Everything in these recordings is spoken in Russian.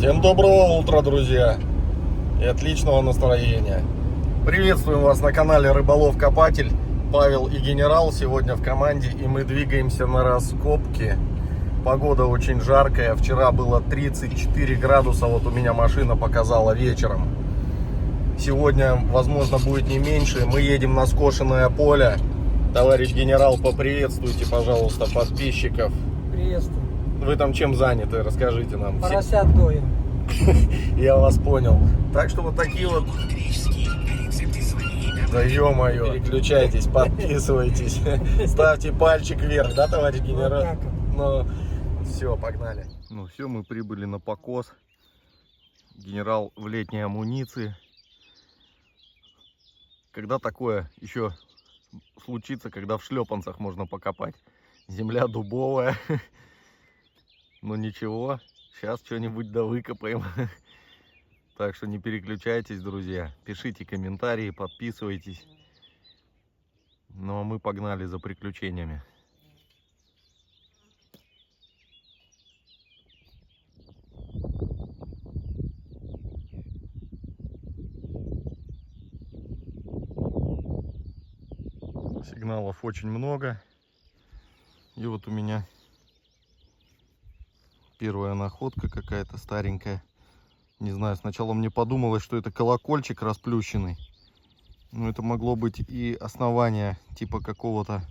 Всем доброго утра, друзья, и отличного настроения. Приветствуем вас на канале Рыболов Копатель. Павел и Генерал сегодня в команде, и мы двигаемся на раскопки. Погода очень жаркая, вчера было 34 градуса, вот у меня машина показала вечером. Сегодня, возможно, будет не меньше. Мы едем на скошенное поле. Товарищ Генерал, поприветствуйте, пожалуйста, подписчиков. Приветствую. Вы там чем заняты? Расскажите нам. Поросят доим. Я вас понял. Так что вот такие вот. Да ё-моё, переключайтесь, подписывайтесь, ставьте пальчик вверх, да, товарищ генерал? Ну, все, погнали. Ну все, мы прибыли на покос. Генерал в летней амуниции. Когда такое еще случится, когда в шлепанцах можно покопать? Земля дубовая. Ну ничего, сейчас что-нибудь да выкопаем. Так что не переключайтесь, друзья. Пишите комментарии, подписывайтесь. Ну а мы погнали за приключениями. Сигналов очень много. И вот у меня первая находка какая-то старенькая. Не знаю, сначала мне подумалось, что это колокольчик расплющенный. Но это могло быть и основание типа какого-то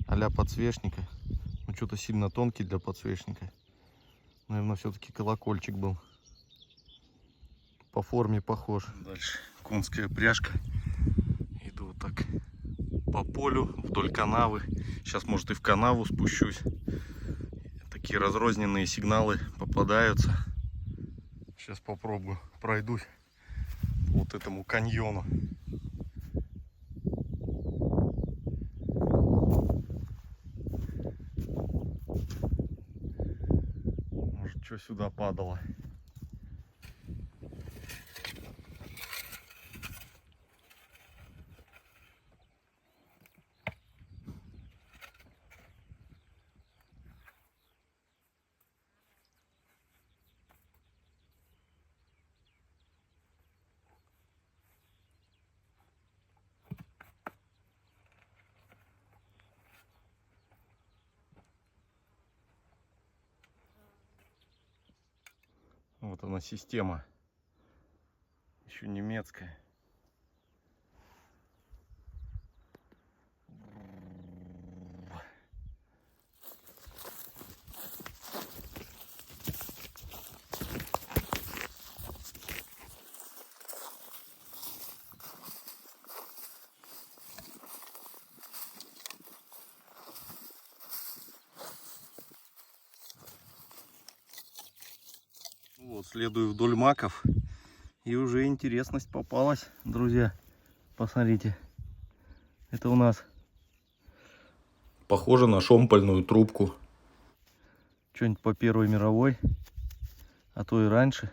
а-ля подсвечника. Ну, что-то сильно тонкий для подсвечника. Наверное, все-таки колокольчик был. По форме похож. Дальше конская пряжка. Иду вот так по полю, вдоль канавы. Сейчас, может, и в канаву спущусь. Такие разрозненные сигналы попадаются. Сейчас попробую пройдусь по вот этому каньону. Может, что сюда падало. Вот она система. Еще немецкая. Вот, следую вдоль маков. И уже интересность попалась, друзья. Посмотрите. Это у нас похоже на шомпольную трубку. Что-нибудь по Первой мировой. А то и раньше.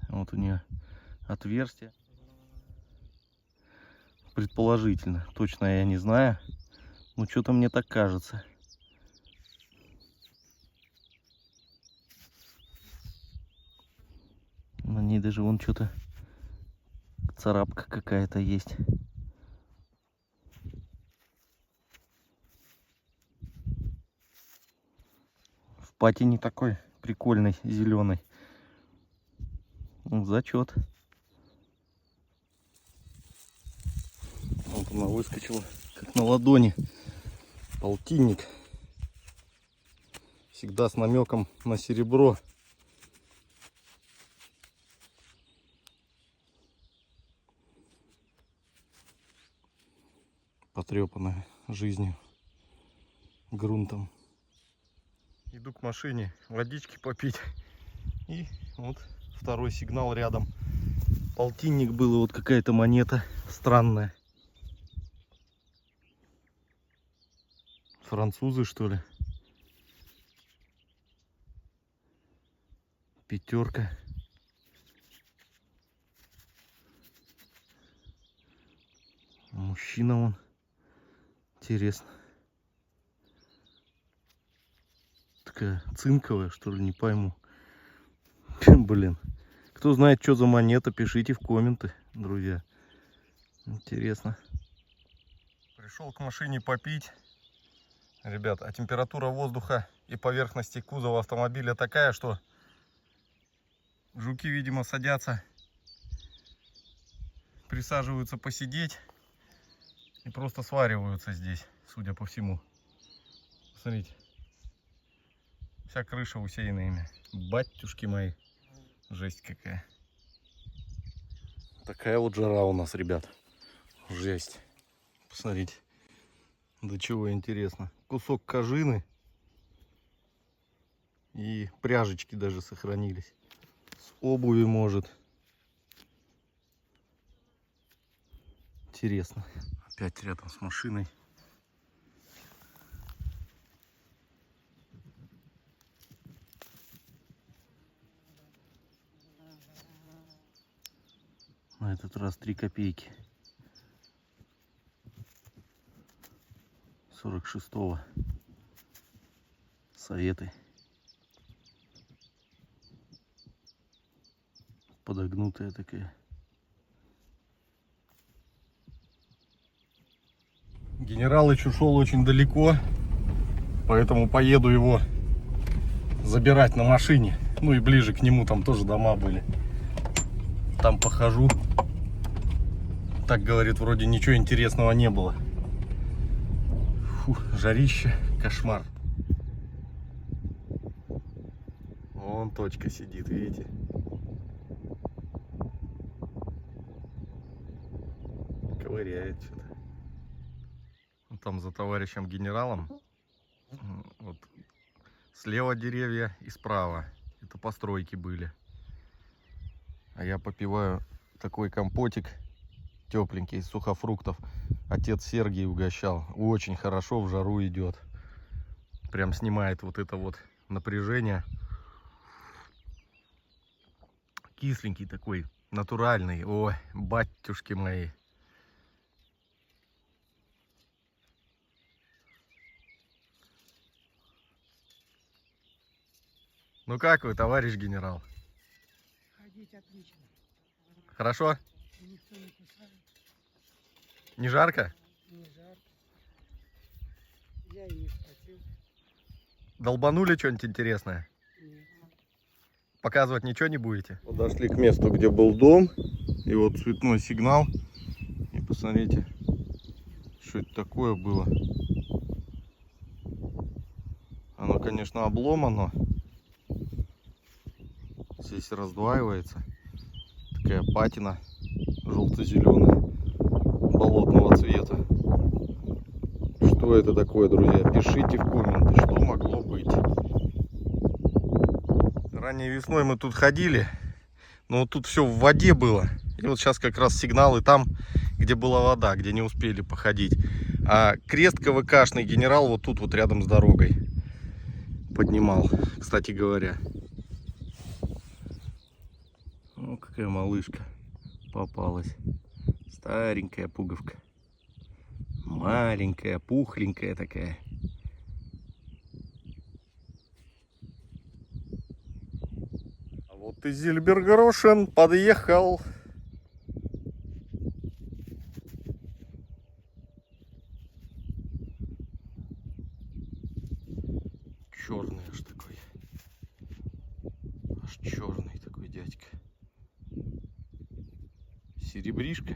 Вот у нее отверстие. Предположительно. Точно я не знаю. Но что-то мне так кажется. На ней даже вон что-то царапка какая-то есть. В патине такой прикольный, зеленый. Зачет. Вот она выскочила, как на ладони. Полтинник. Всегда с намеком на серебро. Потрепанная жизнью, грунтом. Иду к машине водички попить. И вот второй сигнал рядом. Полтинник был, и вот какая-то монета странная. Французы, что ли? Пятерка. Мужчина он. Интересно. Такая цинковая, что ли, не пойму. Блин. Кто знает, что за монета, пишите в комменты, друзья. Интересно. Пришел к машине попить. Ребят, а температура воздуха и поверхности кузова автомобиля такая, что жуки, видимо, садятся, присаживаются посидеть и просто свариваются здесь, судя по всему. Смотрите. Вся крыша усеяна ими. Батюшки мои. Жесть какая. Такая вот жара у нас, ребят. Жесть. Посмотрите. До чего интересно. Кусок кожины. И пряжечки даже сохранились. С обуви, может. Интересно. Опять рядом с машиной. На этот раз 3 копейки. 46-го. Советы. Подогнутая такая. Генералыч ушел очень далеко, поэтому поеду его забирать на машине. Ну и ближе к нему, там тоже дома были. Там похожу. Так, говорит, вроде ничего интересного не было. Фу, жарище, кошмар. Вон точка сидит, видите? Ковыряет что-то. Там за товарищем генералом. Вот слева деревья и справа. Это постройки были. А я попиваю такой компотик тепленький из сухофруктов. Отец Сергий угощал. Очень хорошо, в жару идет. Прям снимает вот это вот напряжение. Кисленький такой, натуральный. Ой, батюшки мои. Ну как вы, товарищ генерал? Ходить отлично. Хорошо? Никто не кусает. Не жарко? Не жарко. Я и не хотел. Долбанули что-нибудь интересное? Нет. Показывать ничего не будете? Подошли к месту, где был дом. И вот цветной сигнал. И посмотрите, что это такое было. Оно, конечно, обломано. Здесь раздваивается. Такая патина желто-зеленая, болотного цвета. Что это такое, друзья? Пишите в комменты, что могло быть. Ранней весной мы тут ходили, но вот тут все в воде было. И вот сейчас как раз сигналы там, где была вода, где не успели походить. А крест КВКшный генерал вот тут вот рядом с дорогой поднимал, кстати говоря. Ну, какая малышка попалась. Старенькая пуговка. Маленькая, пухленькая такая. А вот и Зильбергрошен подъехал. Черный аж такой. Аж черный такой дядька. Серебришка.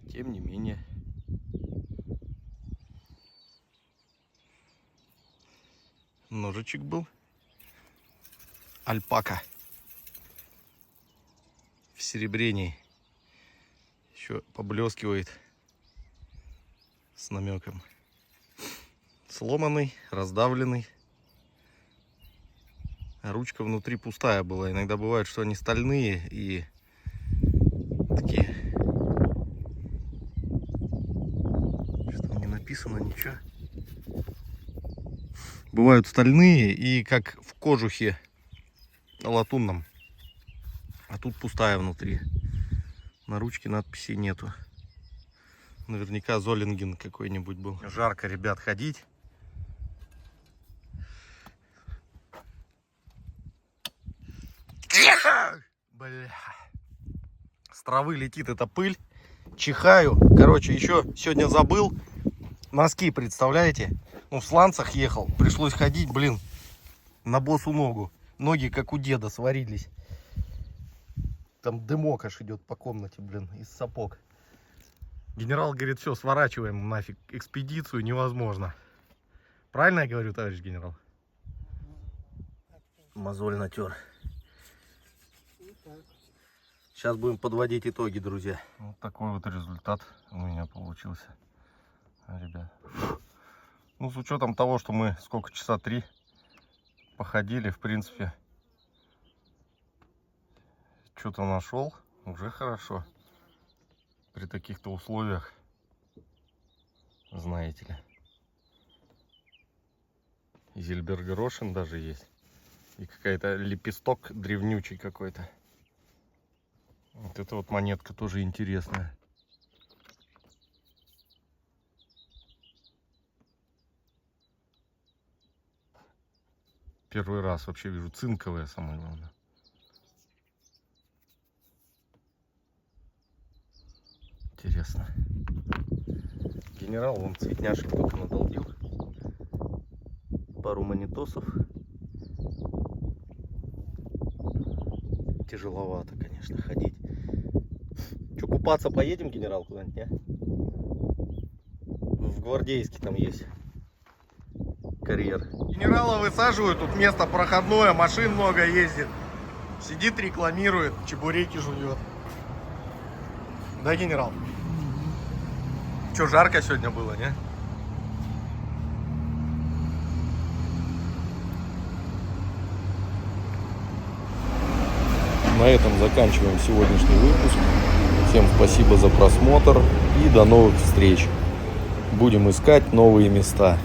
Тем не менее. Ножичек был. Альпака. В серебрении. Еще поблескивает с намеком. Сломанный, раздавленный. Ручка внутри пустая была. Иногда бывает, что они стальные и такие. Что не написано, ничего. Бывают стальные и как в кожухе латунном. А тут пустая внутри. На ручке надписи нету. Наверняка Золинген какой-нибудь был. Жарко, ребят, ходить. Бля. С травы летит эта пыль. Чихаю. Короче, еще сегодня забыл. Носки, представляете? Ну, в сланцах ехал. Пришлось ходить, блин, на босу ногу. Ноги, как у деда, сварились. Там дымок аж идет по комнате, блин, из сапог. Генерал говорит, все, сворачиваем нафиг экспедицию, невозможно. Правильно я говорю, товарищ генерал? Мозоль натер. Сейчас будем подводить итоги, друзья. Вот такой вот результат у меня получился, ребят. Ну, с учетом того, что мы сколько, часа 3 походили, в принципе, что-то нашел, уже хорошо. При таких-то условиях, знаете ли. Зильбергрошен даже есть. И какая-то лепесток древнючий какой-то. Вот эта вот монетка тоже интересная. Первый раз вообще вижу цинковая, самое главное. Интересно. Генерал вон цветняшек только надолбил. Пару монетосов. Тяжеловато, конечно, ходить. Че, купаться поедем, генерал, куда-нибудь, не? В Гвардейске там есть карьер. Генерала высаживают, тут место проходное, машин много ездит. Сидит, рекламирует, чебуреки жует. Да, генерал? Че, жарко сегодня было, не? На этом заканчиваем сегодняшний выпуск. Всем спасибо за просмотр и до новых встреч. Будем искать новые места.